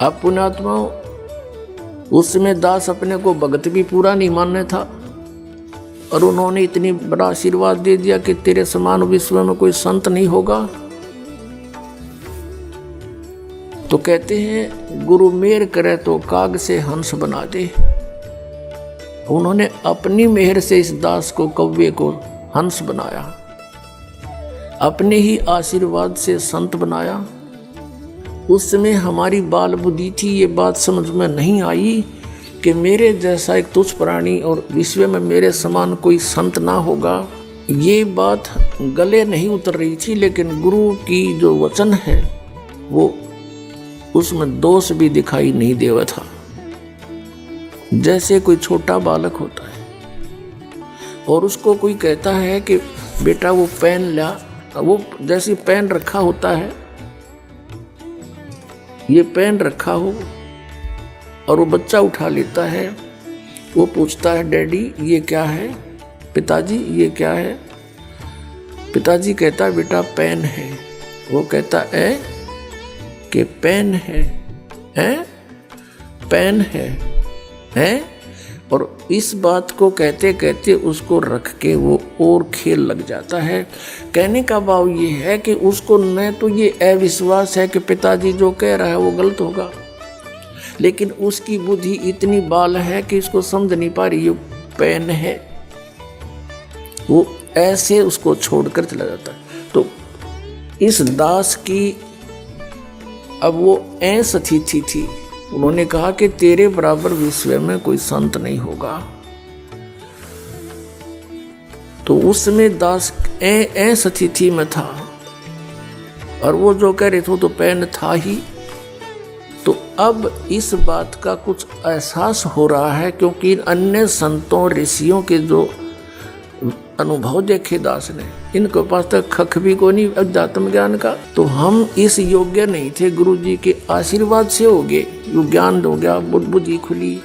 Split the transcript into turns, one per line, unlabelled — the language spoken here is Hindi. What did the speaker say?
अब पुण्यात्मा, उस समय दास अपने को भगत भी पूरा नहीं मानने था और उन्होंने इतनी बड़ा आशीर्वाद दे दिया कि तेरे समान विश्व में कोई संत नहीं होगा। तो कहते हैं गुरु मेहर करे तो काग से हंस बना दे। उन्होंने अपनी मेहर से इस दास को, कव्वे को हंस बनाया, अपने ही आशीर्वाद से संत बनाया। उस समय हमारी बाल बुद्धि थी, ये बात समझ में नहीं आई कि मेरे जैसा एक तुच्छ प्राणी और विश्व में मेरे समान कोई संत ना होगा। ये बात गले नहीं उतर रही थी, लेकिन गुरु की जो वचन है वो उसमें दोष भी दिखाई नहीं देवा था। जैसे कोई छोटा बालक होता है और उसको कोई कहता है कि बेटा वो पेन ला, वो जैसे पेन रखा होता है, ये पेन रखा हो और वो बच्चा उठा लेता है, वो पूछता है डैडी ये क्या है, पिताजी ये क्या है। पिताजी कहता है बेटा पेन है। वो कहता है कि पेन है, पेन है। और इस बात को कहते कहते उसको रख के वो और खेल लग जाता है। कहने का भाव ये है कि उसको न तो ये अविश्वास है कि पिताजी जो कह रहा है वो गलत होगा, लेकिन उसकी बुद्धि इतनी बाल है कि इसको समझ नहीं पा रही ये पेन है। वो ऐसे उसको छोड़कर चला जाता है। तो इस दास की अब वो स्थिति थी। उन्होंने कहा कि तेरे बराबर विश्व में कोई संत नहीं होगा। तो उस समय दास स्थिति में था और वो जो कह रहे थे तो पेन था ही। तो अब इस बात का कुछ एहसास हो रहा है, क्योंकि अन्य संतों ऋषियों के जो अनुभव देखे दास ने, इनके पास तक खख भी को नहीं अध्यात्म ज्ञान का। तो हम इस योग्य नहीं थे, गुरु जी के आशीर्वाद से हो गए, ज्ञान हो गया, बुद्धि खुली।